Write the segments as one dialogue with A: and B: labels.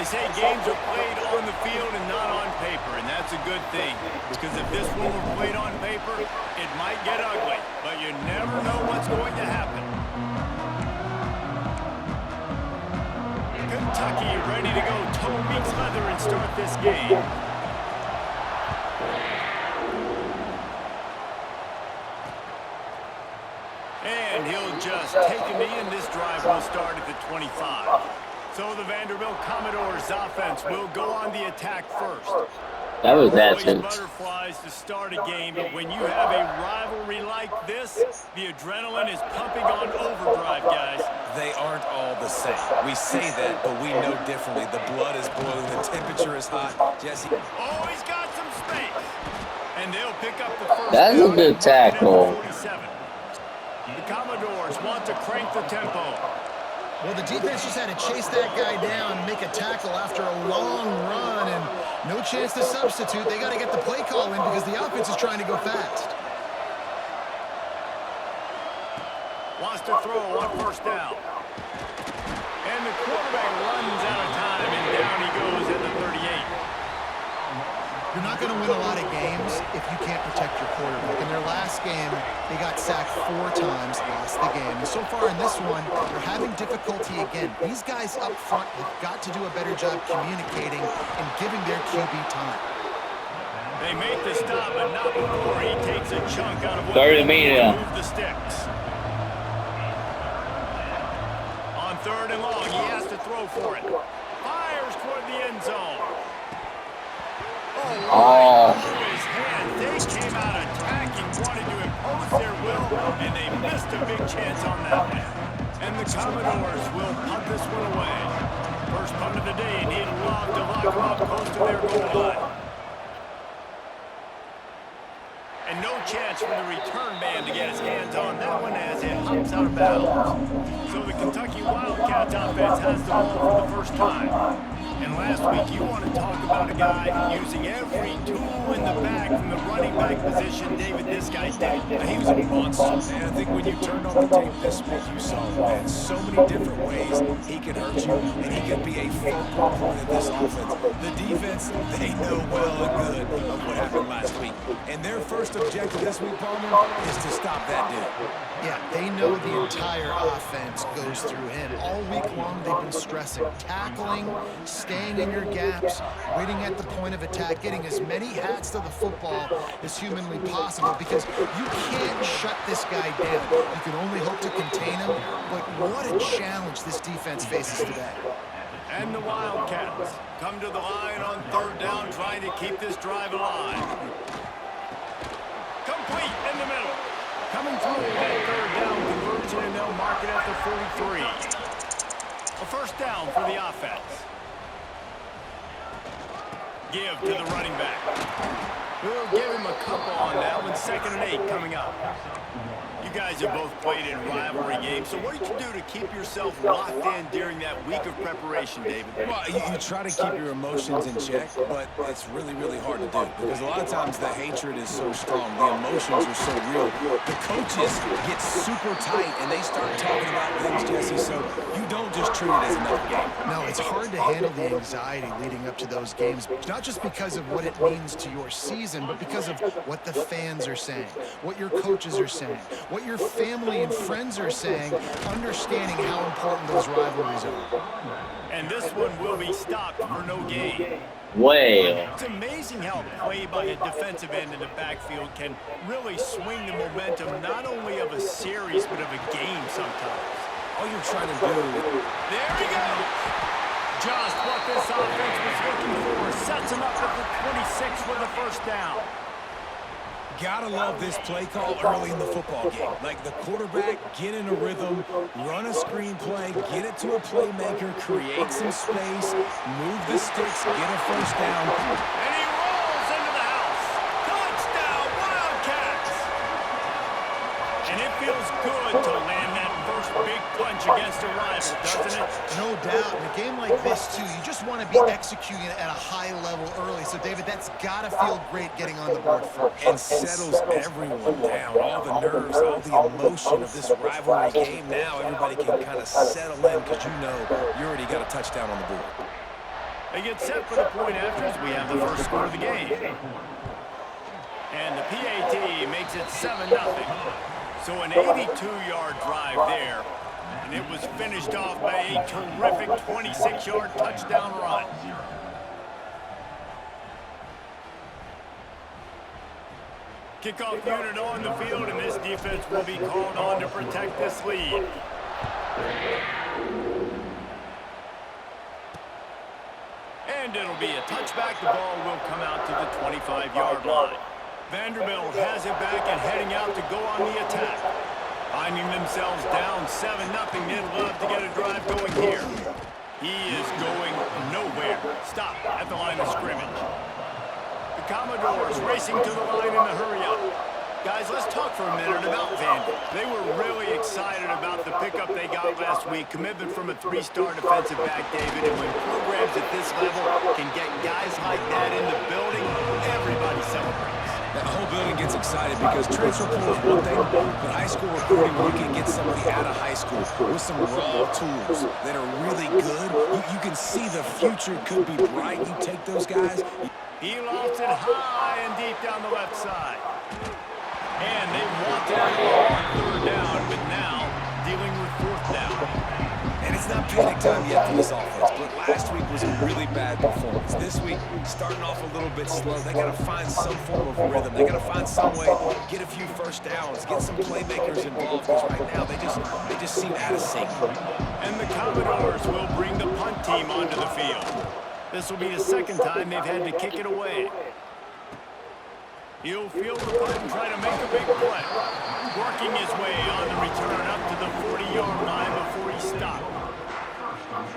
A: They say games are played on the field and not on paper, and that's a good thing. Because if this one were played on paper, it might get ugly. But you never know what's going to happen. Kentucky ready to go toe meets leather and start this game. And he'll just take a knee, and this drive will start at the 25. So the Vanderbilt Commodores offense will go on the attack first.
B: That was
A: Always
B: absent.
A: butterflies to start a game, but when you have a rivalry like this, the adrenaline is pumping on overdrive, guys.
C: They aren't all the same. We say that, but we know differently. The blood is boiling. The temperature is hot. Jesse.
A: Oh, he's got some space. And they'll pick up the first
B: That's a
A: down
B: good
A: at
B: tackle.
A: 47. The Commodores want to crank the tempo.
D: Well, the defense just had to chase that guy down and make a tackle after a long run, and no chance to substitute. They got to get the play call in because the offense is trying to go fast.
A: Wants to throw on first down. And the quarterback runs out of time, and down he goes at the 38.
D: You're not going to win a lot of games if you can't protect your quarterback. In their last game, they got sacked 4 times, lost the game. And so far in this one, they're having difficulty again. These guys up front have got to do a better job communicating and giving their QB time.
A: They make the stop, but not before he takes a chunk out of what
B: 30
A: they need to
B: meters.
A: move the sticks. On 3rd and long, he has to throw for it. Fires toward the end zone.
B: Oh.
A: His hand. They came out attacking, wanted to impose their will, and they missed a big chance on that one. And the Commodores will punt this one away. First punt of the day, and he'd love to lock them up close to their goal line. And no chance for the return man to get his hands on that one as it hops out of bounds. So the Kentucky Wildcats offense has the ball for the first time. And last week, you want to talk about a guy using every tool in the bag from the running back position. David, this guy did.
C: He was a monster, man. I think when you turned on the tape this week, you saw him in so many different ways he could hurt you, and he could be a focal point of this offense. The defense, they know well and good of what happened last week. And their first objective this week, Palmer, is to stop that dude.
D: Yeah, they know the entire offense goes through him. All week long, they've been stressing tackling, staying in your gaps, waiting at the point of attack, getting as many hats to the football as humanly possible because you can't shut this guy down. You can only hope to contain him, but what a challenge this defense faces today.
A: And the Wildcats come to the line on 3rd down, trying to keep this drive alive. Complete in the middle. Coming through that 3rd down conversion, and they'll mark it at the 43. A first down for the offense. Give to the running back. We'll give him a couple on that one. 2nd and 8 coming up. You guys have both played in rivalry games, so what did you do to keep yourself locked in during that week of preparation, David?
C: Well, you try to keep your emotions in check, but it's really, really hard to do because a lot of times the hatred is so strong. The emotions are so real. The coaches get super tight, and they start talking about things, Jesse, so you don't just treat it as another game.
D: No, it's hard to handle the anxiety leading up to those games, not just because of what it means to your season, but because of what the fans are saying, what your coaches are saying, what your family and friends are saying, understanding how important those rivalries are.
A: And this one will be stopped for no gain.
B: Well.
A: It's amazing how play by a defensive end in the backfield can really swing the momentum not only of a series but of a game sometimes.
C: All you're trying to do...
A: There he goes! Just what this offense was looking for. Sets him up at the 26 with a first down.
C: Gotta love this play call early in the football game. Like the quarterback, get in a rhythm, run a screen play, get it to a playmaker, create some space, move the sticks, get a first down.
A: And he rolls into the house. Touchdown, Wildcats! And it feels good to land that first big punch against a rival, doesn't it?
D: No doubt. In a game like this, too, you just want to be executing at a high level early. So, David, that's got to feel great getting on the board first.
C: And settles everyone down. All the nerves, all the emotion of this rivalry game now. Everybody can kind of settle in because you know you already got a touchdown on the board.
A: They get set for the point after as we have the first score of the game. And the PAT makes it 7-0. So an 82-yard drive there. And it was finished off by a terrific 26-yard touchdown run. Kickoff unit on the field, and this defense will be called on to protect this lead. And it'll be a touchback. The ball will come out to the 25-yard line. Vanderbilt has it back and heading out to go on the attack. Finding themselves down 7-0. They'd love to get a drive going here. He is going nowhere. Stop at the line of scrimmage. The Commodores racing to the line in the hurry-up. Guys, let's talk for a minute about Vanderbilt. They were really excited about the pickup they got last week. Commitment from a 3-star defensive back, David. And when programs at this level can get guys like that in the building, everybody celebrates.
C: The whole building gets excited because transfer portal is one thing, but high school recruiting, where you can get somebody out of high school with some raw tools that are really good. You can see the future could be bright. You take those guys.
A: He lost it high and deep down the left side. And they want to on third down, but now dealing with fourth down.
C: And it's not panic time yet for this offense, but last week was a really bad performance. This week, starting off a little bit slow. They got to find some form of rhythm. They got to find some way, get a few first downs, get some playmakers involved, because right now they just seem out of sync.
A: And the Commodores will bring the punt team onto the field. This will be the second time they've had to kick it away. He'll field the punt and try to make a big play. Working his way on the return up to the 40-yard line before he stopped.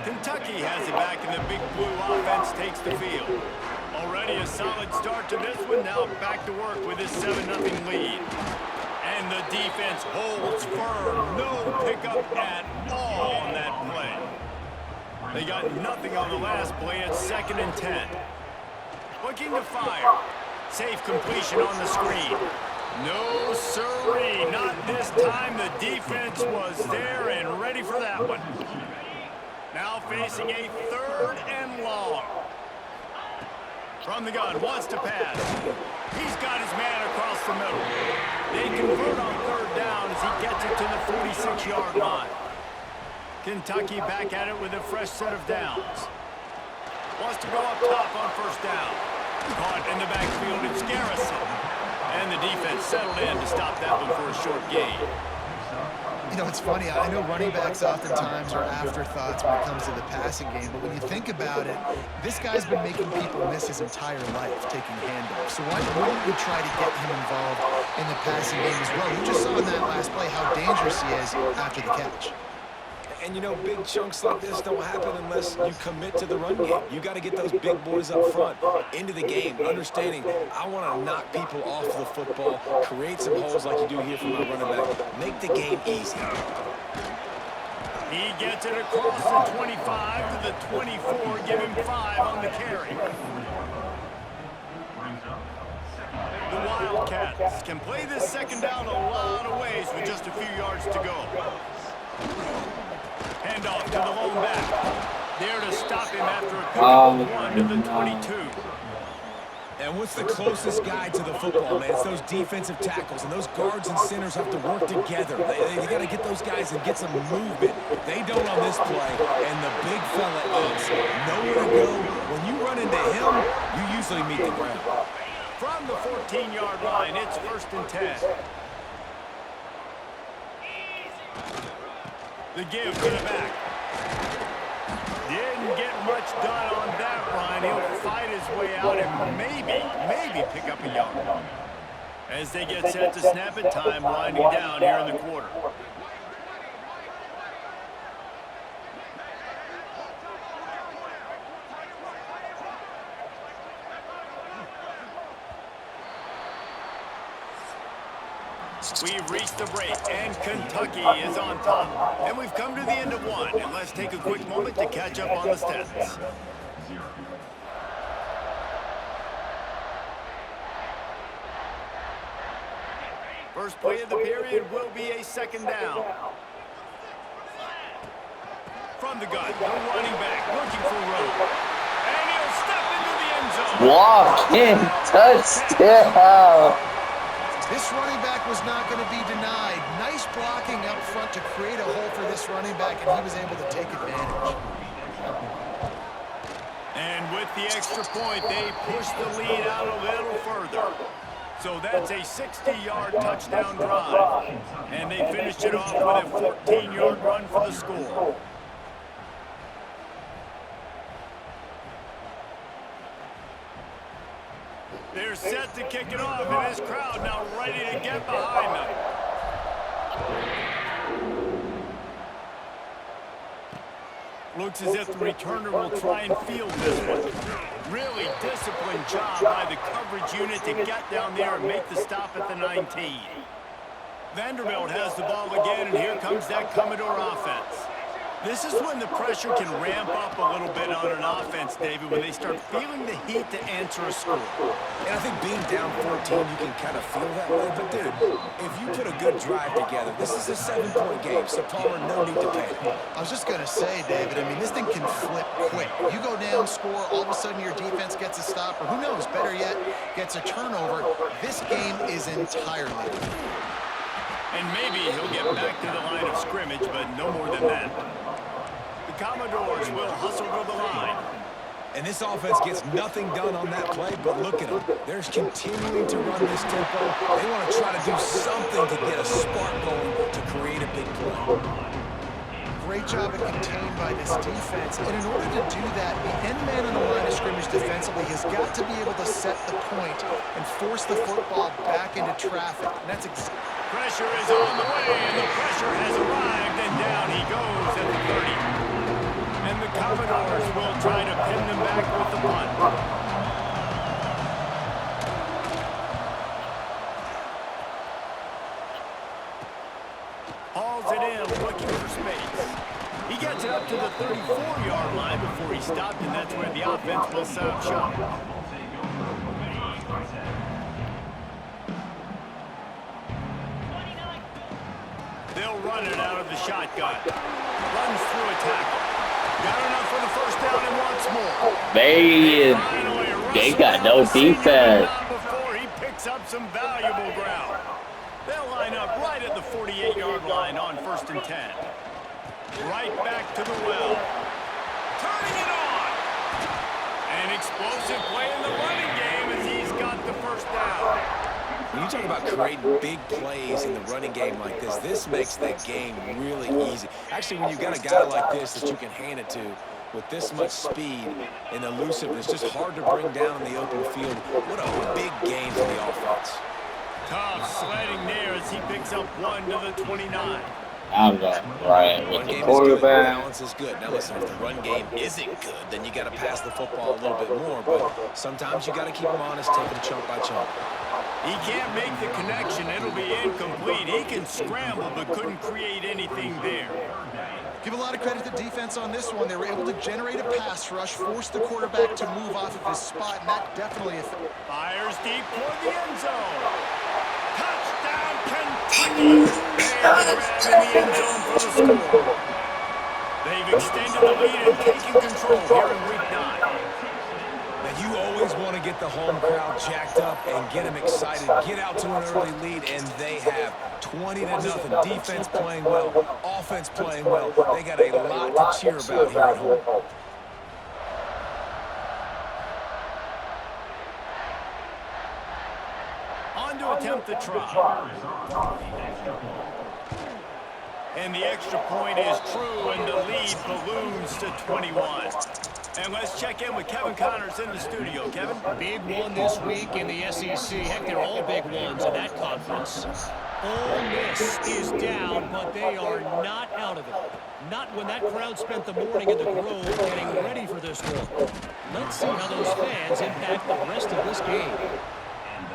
A: Kentucky has it back, and the Big Blue offense takes the field. Already a solid start to this one. Now back to work with his 7-0 lead. And the defense holds firm. No pickup at all on that play. They got nothing on the last play. It's 2nd and 10. Looking to fire. Safe completion on the screen. No, sirree, not this time. The defense was there and ready for that one. Now facing a 3rd and long. From the gun, wants to pass. He's got his man across the middle. They convert on 3rd down as he gets it to the 46-yard line. Kentucky back at it with a fresh set of downs. Wants to go up top on 1st down. Caught in the backfield, it's Garrison. And the defense settled in to stop that one for a short gain.
D: You know, it's funny. I know running backs oftentimes are afterthoughts when it comes to the passing game, but when you think about it, this guy's been making people miss his entire life taking handoffs. So why wouldn't we try to get him involved in the passing game as well? You just saw in that last play how dangerous he is after the catch.
C: And, you know, big chunks like this don't happen unless you commit to the run game. You got to get those big boys up front into the game, understanding I want to knock people off the football, create some holes like you do here from my running back, make the game easy.
A: He gets it across the 25 to the 24, give him 5 on the carry. The Wildcats can play this 2nd down a lot of ways with just a few yards to go. Handoff to the lone back. There to stop him after a pickup of 1 to the 22.
C: And what's the closest guy to the football, man? It's those defensive tackles, and those guards and centers have to work together. They got to get those guys and get some movement. They don't on this play, and the big fella is nowhere to go. When you run into him, you usually meet the ground.
A: From the 14-yard line, it's 1st and 10. The give to the back. Didn't get much done on that run. He'll fight his way out and maybe pick up a yard. As they get set to snap it, time winding down here in the quarter. We've reached the break, and Kentucky is on top. And we've come to the end of one, and let's take a quick moment to catch up on the stats. First play of the period will be a 2nd down. From the gun, the running back looking for room. And zone.
B: Walk-in touchdown.
D: This running back was not going to be denied. Nice blocking up front to create a hole for this running back, and he was able to take advantage.
A: And with the extra point, they push the lead out a little further. So that's a 60-yard touchdown drive. And they finished it off with a 14-yard run for the score. They're set to kick it off, and this crowd now ready to get behind them. Looks as if the returner will try and field this one. Really disciplined job by the coverage unit to get down there and make the stop at the 19. Vanderbilt has the ball again, and here comes that Commodore offense. This is when the pressure can ramp up a little bit on an offense, David, when they start feeling the heat to answer a score.
C: And I think being down 14, you can kind of feel that way. But, dude, if you put a good drive together, this is a 7-point game, so Palmer, no need to panic.
D: I was just going to say, David, I mean, this thing can flip quick. You go down, score, all of a sudden your defense gets a stop, or who knows, better yet, gets a turnover. This game is entirely different.
A: And maybe he'll get back to the line of scrimmage, but no more than that. The Commodores will hustle to the line.
C: And this offense gets nothing done on that play, but look at them. They're continuing to run this tempo. They want to try to do something to get a spark going to create a big play.
D: Great job at contained by this defense. And in order to do that, the end man on the line of scrimmage defensively has got to be able to set the point and force the football back into traffic. And that's
A: pressure is on the way, and the pressure has arrived, and down he goes at the 30. And the Commodores will try to pin them back with the punt. Hauls it in, looking for space. He gets it up to the 34-yard line before he stopped, and that's where the offense will set up shop. They'll run it out of the shotgun. Runs through a tackle. Got enough for the first down and wants more.
B: They got no defense.
A: Before he picks up some valuable ground. They'll line up right at the 48-yard line on 1st and 10. Right back to the well. Turning it on. An explosive play in the running game as he's got the first down.
C: When you talk about creating big plays in the running game like this makes the game really easy. Actually, when you got a guy like this that you can hand it to with this much speed and elusiveness, just hard to bring down in the open field. What a big game for the offense.
A: Tough sledding there as he picks up 1 to the 29.
B: I'm going right with the quarterback.
C: Balance is good. Now listen, if the run game isn't good, then you got to pass the football a little bit more. But sometimes you got to keep him honest, take him chunk by chunk.
A: He can't make the connection. It'll be incomplete. He can scramble, but couldn't create anything there.
D: Give a lot of credit to the defense on this one. They were able to generate a pass rush, force the quarterback to move off of his spot, and that definitely affected.
A: Fires deep toward the end zone. Touchdown, Kentucky! Grab in the end zone for the score. They've extended the lead and taken control here in Week 9.
C: Now, you always want to get the home crowd jacked up and get them excited, get out to an early lead, and they have 20-0. Defense playing well, offense playing well. They got a lot to cheer about here at home.
A: On to attempt the try. And the extra point is true, and the lead balloons to 21. And let's check in with Kevin Connors in the studio. Kevin?
E: Big one this week in the SEC. Heck, they're all big ones in that conference. Ole Miss is down, but they are not out of it. Not when that crowd spent the morning in the Grove getting ready for this one. Let's see how those fans impact the rest of this game.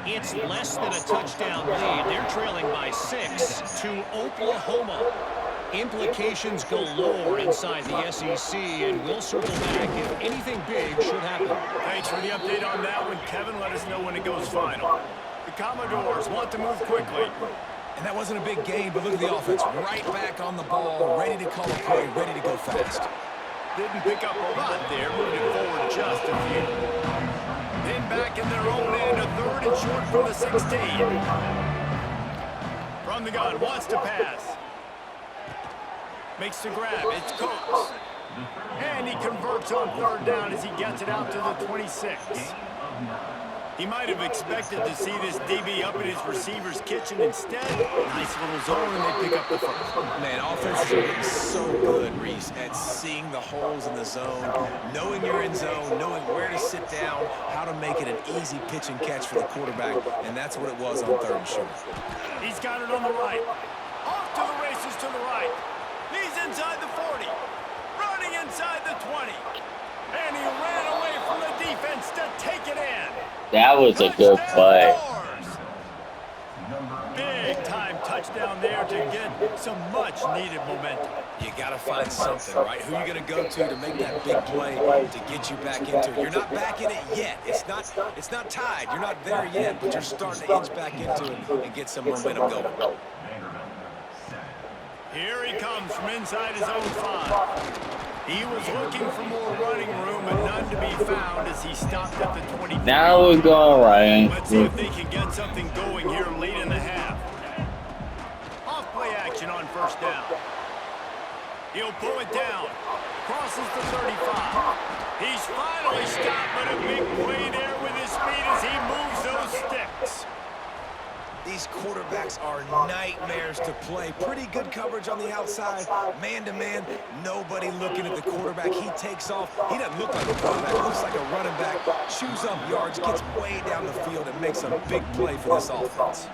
E: It's less than a touchdown lead. They're trailing by 6 to Oklahoma. Implications galore inside the SEC, and we'll circle back if anything big should happen.
A: Thanks for the update on that one, Kevin. Let us know when it goes final. The Commodores want to move quickly.
C: And that wasn't a big game, but look at the offense. Right back on the ball, ready to call a play, ready to go fast.
A: Didn't pick up a lot there, moving forward just a few. Then back in their own end, a 3rd and short from the 16. From the gun, wants to pass. Makes the grab, it's Coates. And he converts on 3rd down as he gets it out to the 26. He might have expected to see this DB up in his receiver's kitchen. Instead, nice little zone, and they pick up the first.
C: Man, offenses are getting so good, Reese, at seeing the holes in the zone, knowing you're in zone, knowing where to sit down, how to make it an easy pitch and catch for the quarterback, and that's what it was on 3rd and short.
A: He's got it on the right. Off to the races to the right. He's inside the 40. Running inside the 20. And he ran away from the defense to take it in.
B: That was a good play.
A: Big time touchdown there to get some much needed momentum.
C: You got to find something, right? Who are you going to go to make that big play to get you back into it? You're not back in it yet. It's not tied. You're not there yet, but you're starting to inch back into it and get some momentum going.
A: Here he comes from inside his own 5. He was looking for more running room, but none to be found as he stopped at the 23.
B: Now we're going, Ryan.
A: Let's see if they can get something going here late in the half. Off play action on 1st down. He'll pull it down. Crosses the 35. He's finally stopped, but a big play there with his speed as he moves those sticks.
C: These quarterbacks are nightmares to play. Pretty good coverage on the outside. Man-to-man, nobody looking at the quarterback. He takes off. He doesn't look like a quarterback. Looks like a running back. Chews up yards, gets way down the field, and makes a big play for this offense.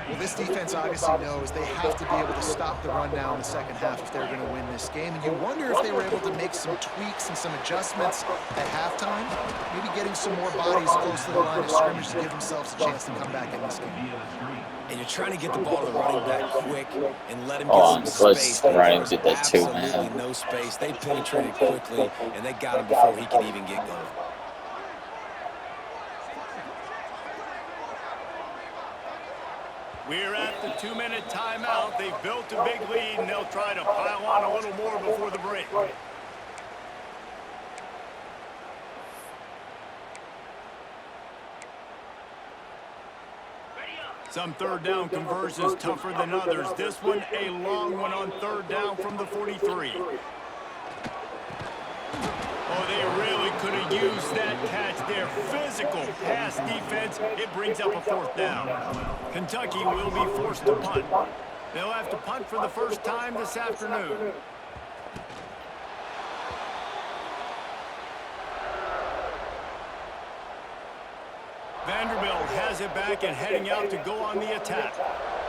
D: Well, this defense obviously knows they have to be able to stop the run now in the second half if they're going to win this game. And you wonder if they were able to make some tweaks and some adjustments at halftime, maybe getting some more bodies close to the line of scrimmage to give themselves a chance to come back in this game.
C: And you're trying to get the ball to the running back quick and let him get some space.
B: Ryan did that too,
C: absolutely
B: man.
C: no space. They penetrated quickly, and they got him before he can even get going.
A: We're at the 2-minute timeout. They've built a big lead, and they'll try to pile on a little more before the break. Some 3rd down conversions tougher than others. This one, a long one on 3rd down from the 43. Oh, they really could have used that catch there. Physical pass defense. It brings up a 4th down. Kentucky will be forced to punt. They'll have to punt for the first time this afternoon. Vanderbilt has it back and heading out to go on the attack.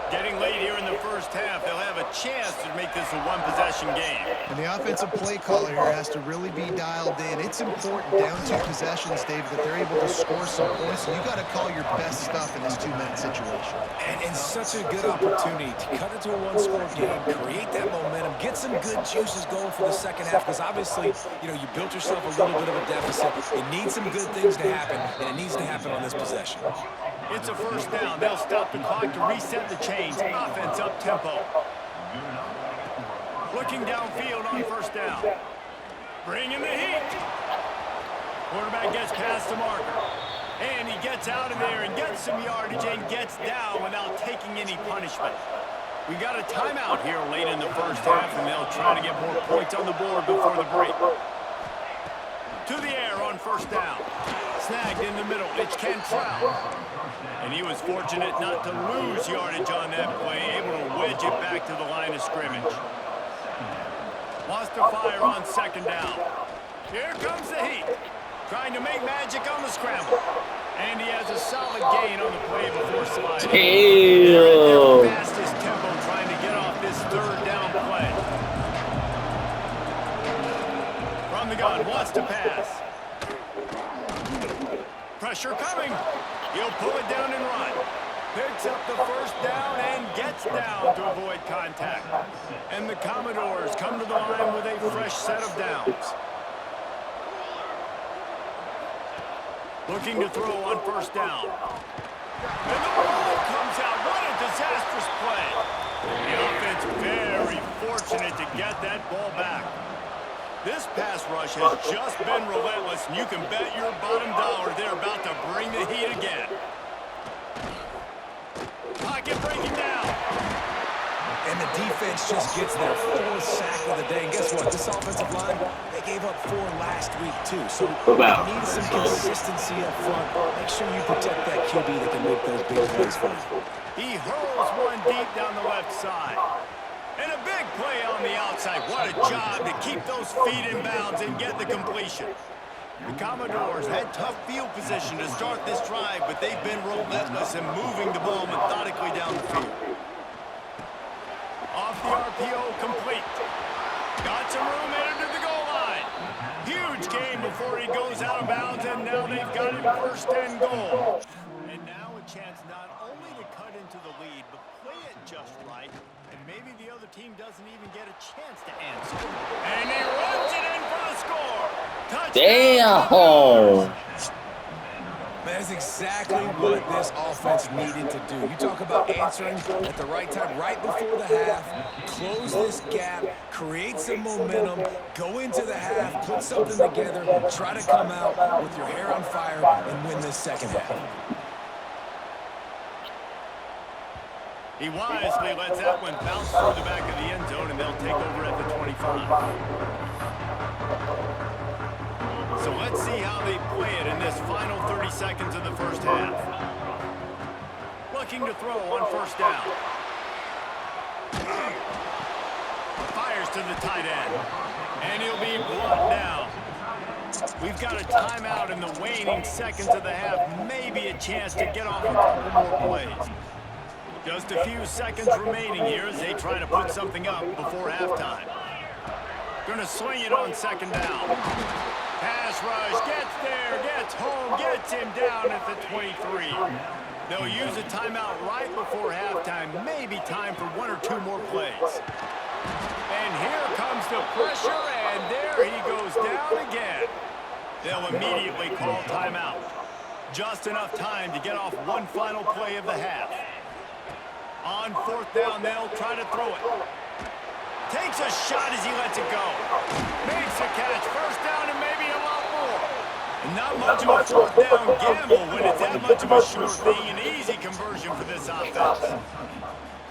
A: Getting late here in the first half, they'll have a chance to make this a one-possession game.
D: And the offensive play caller here has to really be dialed in. It's important down 2 possessions, Dave, that they're able to score some points. So you got to call your best stuff in this 2-minute situation.
C: And such a good opportunity to cut it to a 1-score game, create that momentum, get some good juices going for the second half, because obviously, you know, you built yourself a little bit of a deficit. It needs some good things to happen, and it needs to happen on this possession.
A: It's a 1st down. They'll stop the clock to reset the chains. Offense up tempo. Looking downfield on 1st down. Bringing the heat. Quarterback gets past the marker. And he gets out of there and gets some yardage and gets down without taking any punishment. We got a timeout here late in the first half, and they'll try to get more points on the board before the break. To the air on 1st down. Snagged in the middle. It's Cantrell. And he was fortunate not to lose yardage on that play, able to wedge it back to the line of scrimmage. Wants to fire on 2nd down. Here comes the heat. Trying to make magic on the scramble. And he has a solid gain on the play before sliding.
B: Damn.
A: Fastest tempo trying to get off this 3rd down play. From the gun, wants to pass. Pressure coming. He'll pull it down and run. Picks up the 1st down and gets down to avoid contact. And the Commodores come to the line with a fresh set of downs. Looking to throw on 1st down. And the ball comes out. What a disastrous play. The offense very fortunate to get that ball back. This pass rush has just been relentless, and you can bet your bottom dollar they're about to bring the heat again. Pocket breaking down.
C: And the defense just gets their fourth sack of the day. And guess what? This offensive line, they gave up 4 last week, too. So they need some consistency up front. Make sure you protect that QB that can make those big plays for you.
A: He hurls one deep down the left side. And a big play on the outside. What a job to keep those feet in bounds and get the completion. The Commodores had tough field position to start this drive, but they've been relentless in moving the ball methodically down the field. Off the RPO, complete. Got some room headed to the goal line. Huge gain before he goes out of bounds, and now they've got him first and goal. And now a chance not only to cut into the lead, but play it just right. And maybe the other team doesn't even get a chance to answer. And he runs it in for the score.
B: Damn!
C: That's exactly what this offense needed to do. You talk about answering at the right time, right before the half, close this gap, create some momentum, go into the half, put something together, try to come out with your hair on fire and win this second half.
A: He wisely lets that one bounce through the back of the end zone, and they'll take over at the 25. So let's see how they play it in this final 30 seconds of the first half. Looking to throw on first down. Fires to the tight end. And he'll be brought down. We've got a timeout in the waning seconds of the half. Maybe a chance to get off a couple more plays. Just a few seconds remaining here as they try to put something up before halftime. Gonna swing it on second down. Pass rush, gets there, gets home, gets him down at the 23. They'll use a timeout right before halftime. Maybe time for 1 or 2 more plays. And here comes the pressure, and there he goes down again. They'll immediately call timeout. Just enough time to get off one final play of the half. On fourth down, they'll try to throw it. Takes a shot as he lets it go. Makes a catch. First down and maybe a lot more. Not much of a fourth down gamble when it's that much of a short thing. An easy conversion for this offense.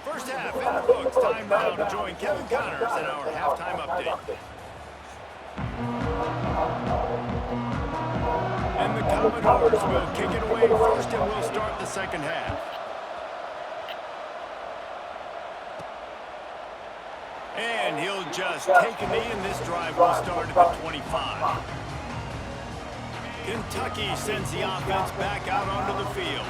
A: First half in the books. Time now to join Kevin Connors in our halftime update. And the Commodores will kick it away first, and we'll start the second half. And he'll just take a knee, and this drive will start at the 25. Kentucky sends the offense back out onto the field.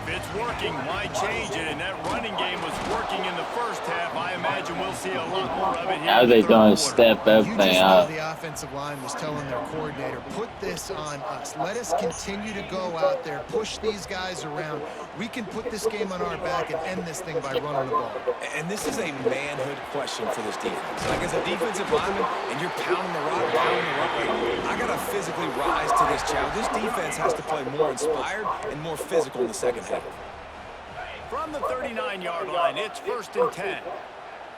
A: If it's working, why change it? And that running game was working in the first half. I imagine we'll see a lot more of it here.
B: Now they gonna step up
D: You
B: and
D: just
B: up.
D: know the offensive line was telling their coordinator, put this on us. Let us continue to go out there, push these guys around. We can put this game on our back and end this thing by running the ball.
C: And this is a manhood question for this defense. Like, as a defensive lineman, and you're pounding the rock, I got to physically rise to this challenge. This defense has to play more inspired and more physical in the second half.
A: From the 39-yard line, it's 1st and 10.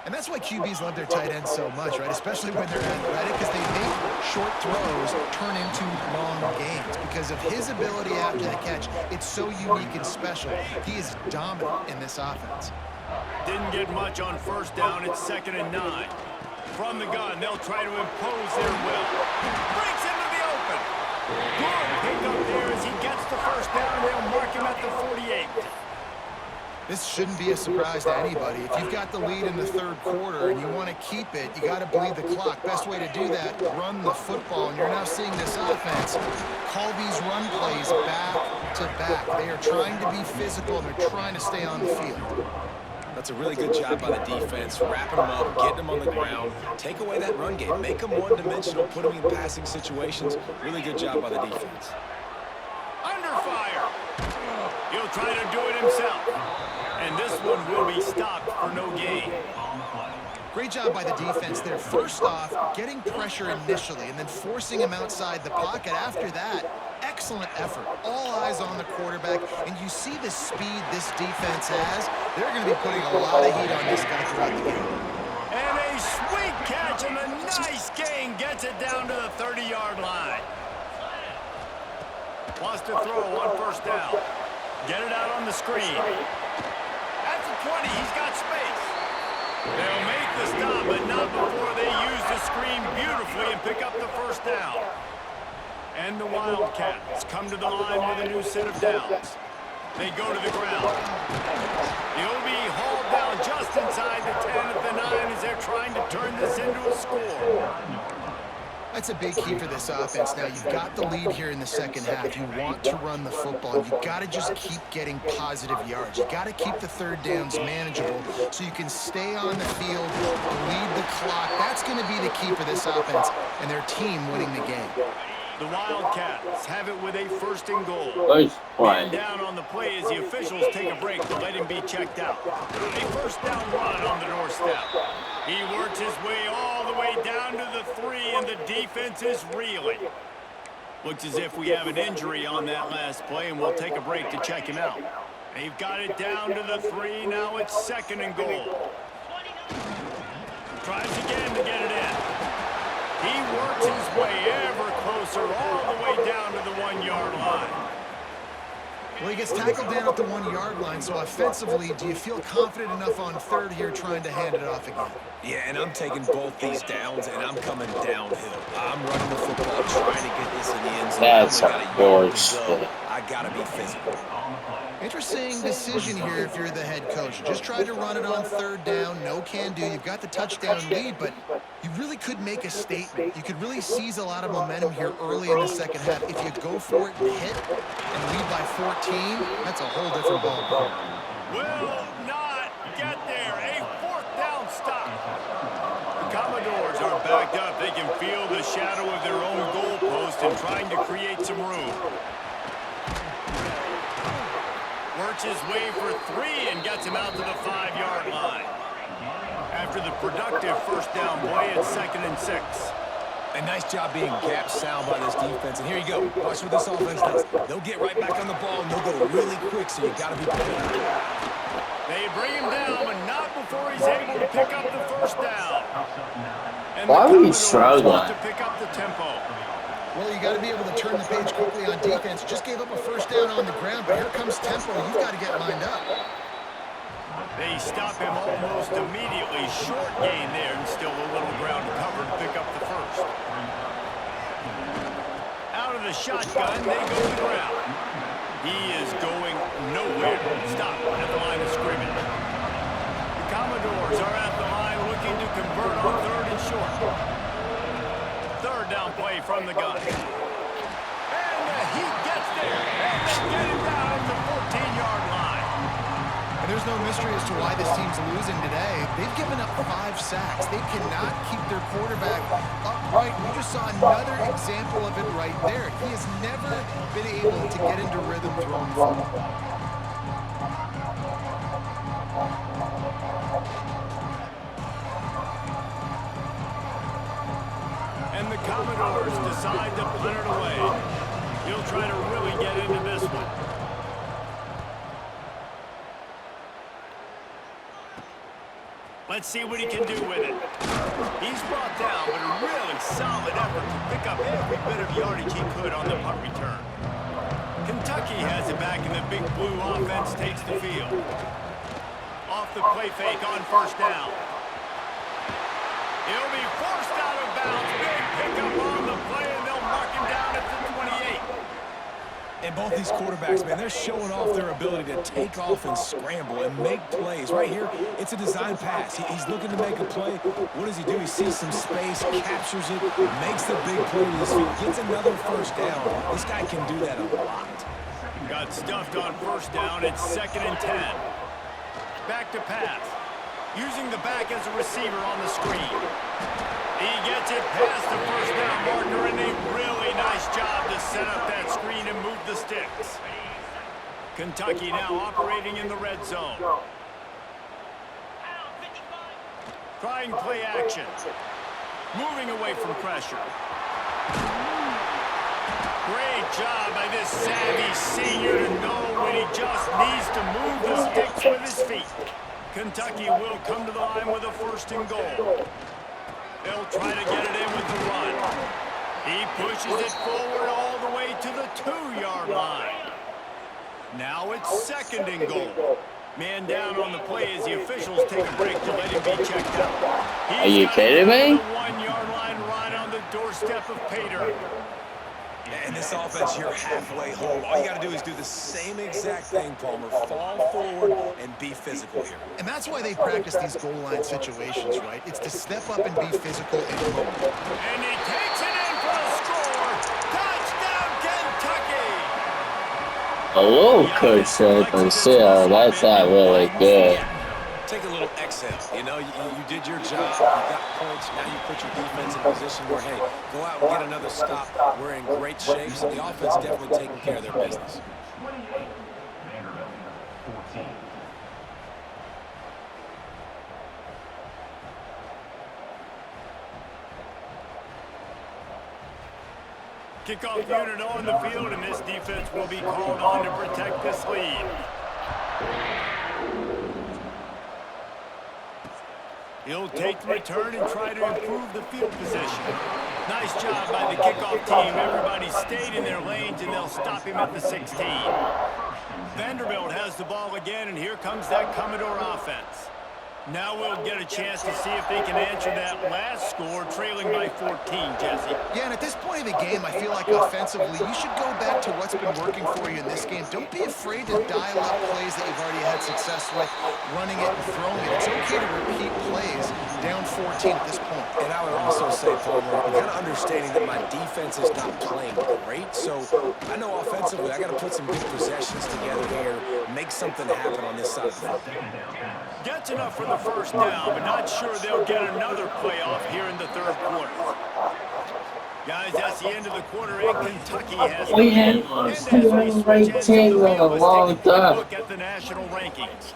D: And that's why QBs love their tight ends so much, right? Especially when they're athletic, because they make short throws turn into long gains. Because of his ability after the catch, it's so unique and special. He is dominant in this offense.
A: Didn't get much on first down. It's 2nd and 9. From the gun, they'll try to impose their will. Breaks into the open. Good pick up there as he gets the first down. They'll mark him at the 48.
D: This shouldn't be a surprise to anybody. If you've got the lead in the third quarter and you want to keep it, you got to bleed the clock. Best way to do that, run the football. And you're now seeing this offense call these run plays back to back. They are trying to be physical, and they're trying to stay on the field.
C: That's a really good job by the defense, wrapping them up, getting them on the ground. Take away that run game. Make them one-dimensional, put them in passing situations. Really good job by the defense.
A: Under fire. He'll try to do it himself. And this one will be stopped for no gain.
D: Great job by the defense there. First off, getting pressure initially and then forcing him outside the pocket. After that, excellent effort. All eyes on the quarterback. And you see the speed this defense has. They're going to be putting a lot of heat on this guy throughout the game.
A: And a sweet catch and a nice gain gets it down to the 30-yard line. Wants to throw on first down. Get it out on the screen. At the 20, he's got space. They'll make the stop, but not before they use the screen beautifully and pick up the first down. And the Wildcats come to the line with a new set of downs. They go to the ground. He'll be hauled down just inside the 10 at the 9 as they're trying to turn this into a score.
D: That's a big key for this offense. Now, you've got the lead here in the second half. You want to run the football. You've got to just keep getting positive yards. You've got to keep the third downs manageable so you can stay on the field, lead the clock. That's going to be the key for this offense and their team winning the game.
A: The Wildcats have it with a first and goal.
B: Nice
A: Man
B: play.
A: down on the play as the officials take a break to let him be checked out. A first down run on the doorstep. He works his way all the way down to the 3, and the defense is reeling. Looks as if we have an injury on that last play, and we'll take a break to check him out. They've got it down to the 3. Now it's second and goal. Tries again to get it in. He works his way ever closer all the way down to the 1-yard line.
D: Well, he gets tackled down at the 1-yard line, so offensively, do you feel confident enough on third here trying to hand it off again?
C: Yeah, and I'm taking both these downs, and I'm coming downhill. I'm running the football, trying to get this in the end zone.
B: That's
C: I only got
B: a
C: a yard
B: horse.
C: to go. I got to be physical.
D: Interesting decision here if you're the head coach. You just tried to run it on third down, no can do. You've got the touchdown lead, but you really could make a statement. You could really seize a lot of momentum here early in the second half. If you go for it and hit and lead by 14, that's a whole different ballgame.
A: Will not get there. A fourth down stop. The Commodores are backed up. They can feel the shadow of their own goalpost and trying to create some room. Works his way for 3 and gets him out to the 5-yard line. After the productive first down play, it's second and 6.
C: A nice job being gap sound by this defense. And here you go. Watch what this offense does. They'll get right back on the ball, and they'll go really quick, so you got to be prepared.
A: They bring him down, but not before he's able to pick up the first down. And
B: Why
A: the
B: would he
A: Commodores
B: struggle?
A: want to pick up the tempo.
D: Well, you got to be able to turn the page quickly on defense. Just gave up a first down on the ground, but here comes tempo. You've got to get lined up.
A: They stop him almost immediately. Short gain there, and still a little ground to cover to pick up the first. Out of the shotgun, they go to the ground. He is going nowhere. Stop at the line of scrimmage. The Commodores are at the line looking to convert on third and short. Third down play from the gun. And he gets there. And they get him down at the 14-yard line.
D: And there's no mystery as to why this team's losing today. They've given up 5 sacks. They cannot keep their quarterback upright. We just saw another example of it right there. He has never been able to get into rhythm throwing the football.
A: And the Commodores decide to punt it away. He'll try to really get into this one. Let's see what he can do with it. He's brought down, but a really solid effort to pick up every bit of yardage he could on the punt return. Kentucky has it back, and the Big Blue offense takes the field. Off the play fake on first down. He'll be forced out of bounds. Big pickup on the play, and they'll mark him down at the 28.
C: And both these quarterbacks, man, they're showing off their ability to take off and scramble and make plays. Right here, it's a design pass. He's looking to make a play. What does he do? He sees some space, captures it, makes the big play with his feet, gets another first down. This guy can do that a lot.
A: Got stuffed on first down. It's second and 10. Back to pass. Using the back as a receiver on the screen. He gets it past the first down marker, and a really nice job to set up that screen and move the sticks. Kentucky now operating in the red zone. Trying play action. Moving away from pressure. Great job by this savvy senior to know when he just needs to move the sticks with his feet. Kentucky will come to the line with a first and goal. They'll try to get it in with the run. He pushes it forward all the way to the 2-yard line. Now it's 2nd and goal. Man down on the play as the officials take a break to let him be checked out.
B: Are you kidding me?
A: The 1-yard line right on the doorstep of Pater.
C: And this offense, you're halfway home. All you got to do is do the same exact thing, Palmer. Fall forward and be physical here.
D: And that's why they practice these goal line situations, right? It's to step up and be physical and move.
A: And he takes it in for the score. Touchdown, Kentucky!
B: A little cushion, but still, that's not really good.
C: Take a little exhale. You know, you did your job. You got points. Now you put your defense in a position where, hey, go out and get another stop. We're in great shape. So the offense definitely taking care of their business.
A: Kickoff unit on the field, and this defense will be called on to protect this lead. He'll take the return and try to improve the field position. Nice job by the kickoff team. Everybody stayed in their lanes, and they'll stop him at the 16. Vanderbilt has the ball again, and here comes that Commodore offense. Now we'll get a chance to see if they can answer that last score, trailing by 14, Jesse.
D: Yeah, and at this point of the game, I feel like offensively, you should go back to what's been working for you in this game. Don't be afraid to dial up plays that you've already had success with, running it and throwing it. It's okay to repeat plays down 14 at this point.
C: And I would also say, Palmer, I'm kind of understanding that my defense is not playing great. So I know offensively, I got to put some good possessions together here, make something happen on this side of the football.
A: Gets enough for the first down, but not sure they'll get another playoff here in the 3rd quarter. Guys, that's the end of the quarter, and Kentucky has
B: We had the right team in a long time.
A: look at the national rankings.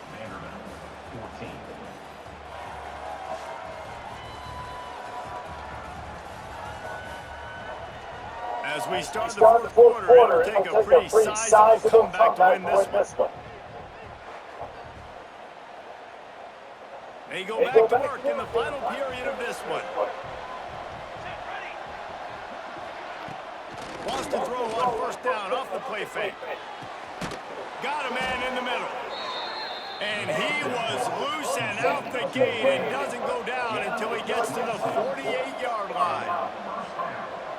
A: As we start the 4th quarter, it'll take a pretty sizable comeback to win this one. They go back to work in the final period of this one. Wants to throw on 1st down off the play fake. Got a man in the middle. And he was loose and out the gate and doesn't go down until he gets to the 48-yard line.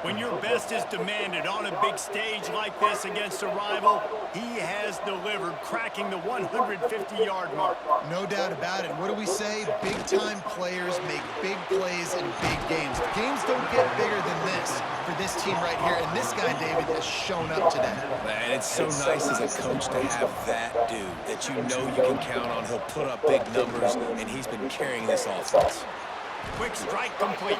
A: When your best is demanded on a big stage like this against a rival, he has delivered, cracking the 150-yard mark.
D: No doubt about it. What do we say? Big-time players make big plays in big games. Games don't get bigger than this for this team right here, and this guy, David, has shown up today.
C: Man, it's so nice as a coach to have that dude that you know you can count on. He'll put up big numbers, and he's been carrying this offense.
A: Quick strike complete.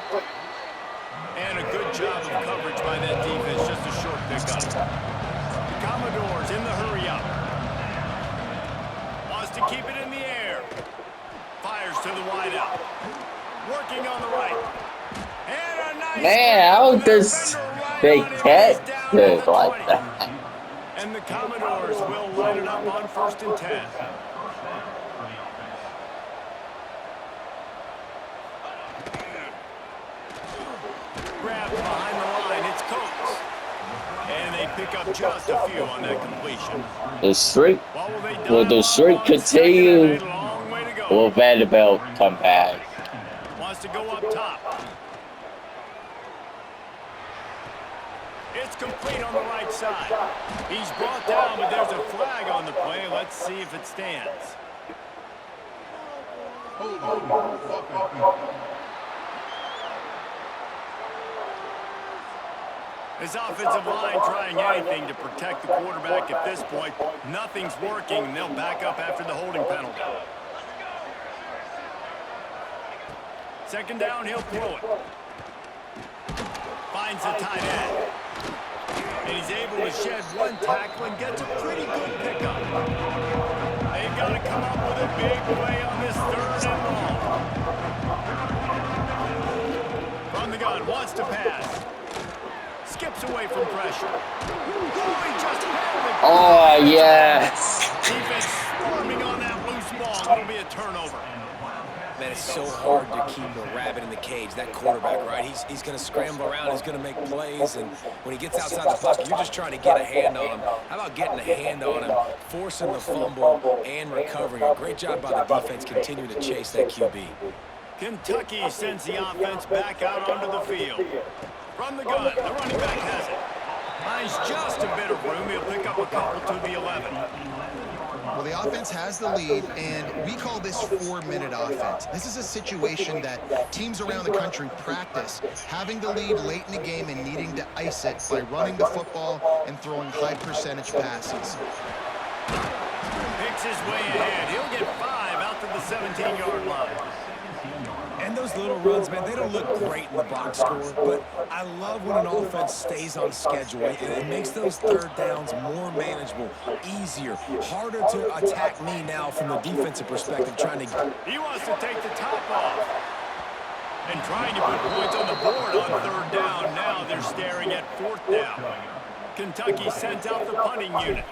A: And a good job of coverage by that defense, just a short pickup. The Commodores in the hurry-up. Wants to keep it in the air. Fires to the wideout. Working on the right. And a nice...
B: Man, how would this big catch it like that?
A: And the Commodores will line it up on 1st and 10. Grab behind the line, it's Coates. And they pick up just a few on that completion.
B: The streak, will the streak continue? Will Vanderbilt come back?
A: Wants to go up top. It's complete on the right side. He's brought down, but there's a flag on the play. Let's see if it stands. This offensive line trying anything to protect the quarterback at this point. Nothing's working, and they'll back up after the holding penalty. 2nd down, he'll throw it. Finds the tight end. And he's able to shed one tackle and gets a pretty good pickup. They've got to come up with a big play on this 3rd and long. From the gun, wants to pass. Skips away from pressure.
B: Oh, yes.
A: Defense swarming on that loose ball. It'll be a turnover.
C: man, it's so hard to keep a rabbit in the cage, that quarterback, right? He's going to scramble around, he's going to make plays, and when he gets outside the pocket, you're just trying to get a hand on him. How about getting a hand on him, forcing the fumble, and recovering? A great job by the defense continuing to chase that QB.
A: Kentucky sends the offense back out onto the field. From the gun, the running back has it. Finds just a bit of room. He'll pick up a couple to the 11.
D: Well, the offense has the lead, and we call this 4-minute offense. This is a situation that teams around the country practice, having the lead late in the game and needing to ice it by running the football and throwing high-percentage passes.
A: Picks his way ahead. He'll get 5 out to the 17-yard line.
C: And those little runs, man, they don't look great in the box score, but I love when an offense stays on schedule, and it makes those third downs more manageable, easier, harder to attack me now from the defensive perspective, trying to...
A: He wants to take the top off. And trying to put points on the board on third down. Now they're staring at fourth down. Kentucky sent out the punting unit.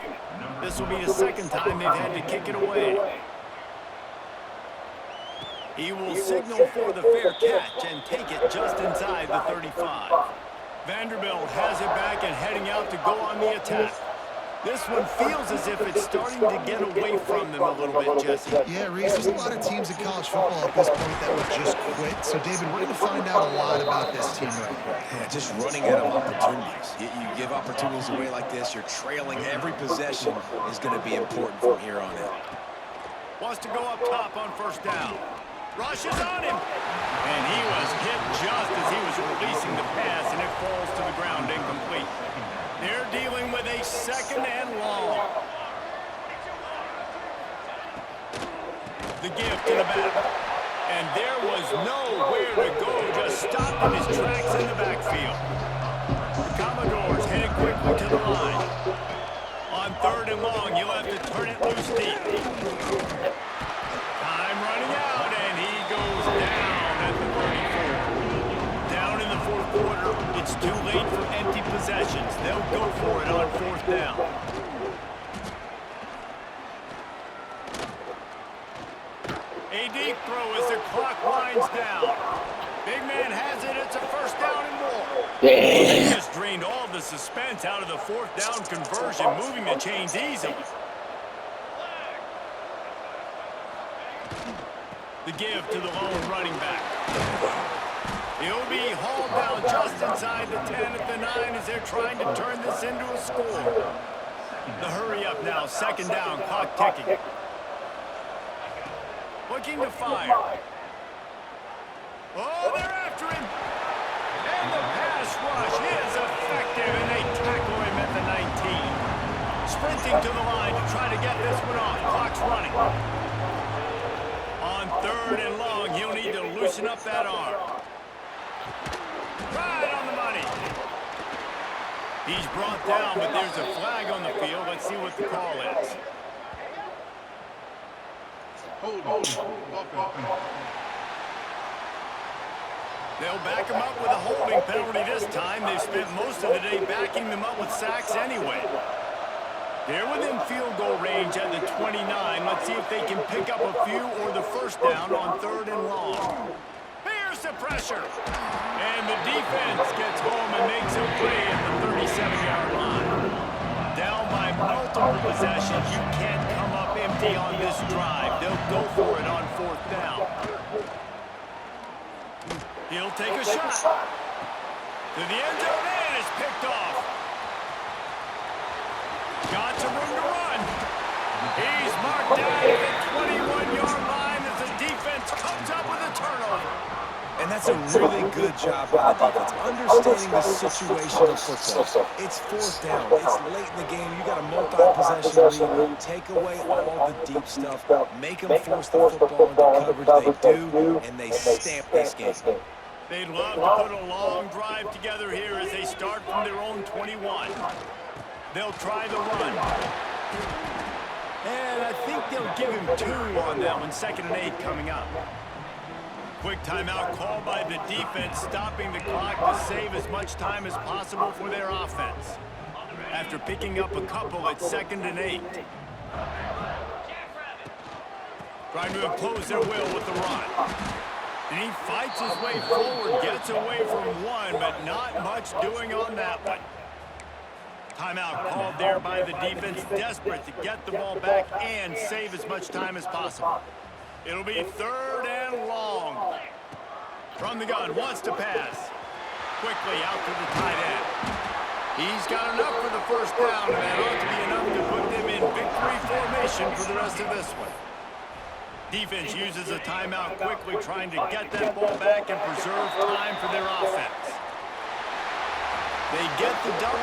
A: This will be the second time they've had to kick it away. He will signal for the fair catch and take it just inside the 35. Vanderbilt has it back and heading out to go on the attack. This one feels as if it's starting to get away from them a little bit, Jesse.
D: Yeah, Reese, there's a lot of teams in college football at this point that would just quit. So, David, we're going to find out a lot about this team right here.
C: Yeah, just running out of opportunities. You give opportunities away like this, you're trailing every possession is going to be important from here on out.
A: Wants to go up top on first down. Rushes on him. And he was hit just as he was releasing the pass, and it falls to the ground incomplete. They're dealing with a second and long. The give to the back. And there was nowhere to go, just stopped in his tracks in the backfield. The Commodores headed quickly to the line. On third and long, you'll have to turn it loose deep. Time running out, and he goes down at the 34. Down in the fourth quarter, it's too late for empty possessions. They'll go for it on fourth down. A deep throw as the clock winds down. Big man has it. It's a first down and more. He just drained all the suspense out of the fourth down conversion, moving the chains easily. The give to the lone running back. He'll be hauled down just inside the 10 at the 9 as they're trying to turn this into a score. The hurry up now, second down, clock ticking. Looking to fire. Oh, they're after him. And the pass rush is effective, and they tackle him at the 19. Sprinting to the line to try to get this one off. Clock's running. On third and long, he'll need to loosen up that arm. Right on the money. He's brought down, but there's a flag on the field. Let's see what the call is. They'll back him up with a holding penalty this time. They've spent most of the day backing them up with sacks anyway. They're within field goal range at the 29. Let's see if they can pick up a few or the first down on third and long. Here's the pressure. And the defense gets home and makes a play at the 37-yard line. Down by multiple possessions. You can't come up empty on this drive. They'll go for it on fourth down. He'll take a shot. To the end zone and it's picked off. Got some room to run. He's marked down at the 21-yard line as the defense comes up with a turnover.
C: And that's a really good job by the defense, understanding the situation of football. It's fourth down. It's late in the game. You got a multi-possession lead. Take away all the deep stuff. Make them force the football into coverage. They do, and they stamp this game.
A: They'd love to put a long drive together here as they start from their own 21. They'll try the run. And I think they'll give him 2 on that one. 2nd and 8 coming up. Quick timeout called by the defense, stopping the clock to save as much time as possible for their offense. After picking up a couple at 2nd and 8. Trying to impose their will with the run. He fights his way forward, gets away from one, but not much doing on that one. Timeout called there by the defense, desperate to get the ball back and save as much time as possible. It'll be 3rd and long. From the gun, wants to pass. Quickly out to the tight end. He's got enough for the first down, and that ought to be enough to put them in victory formation for the rest of this one. Defense uses a timeout quickly, trying to get that ball back and preserve time for their offense. They get the W.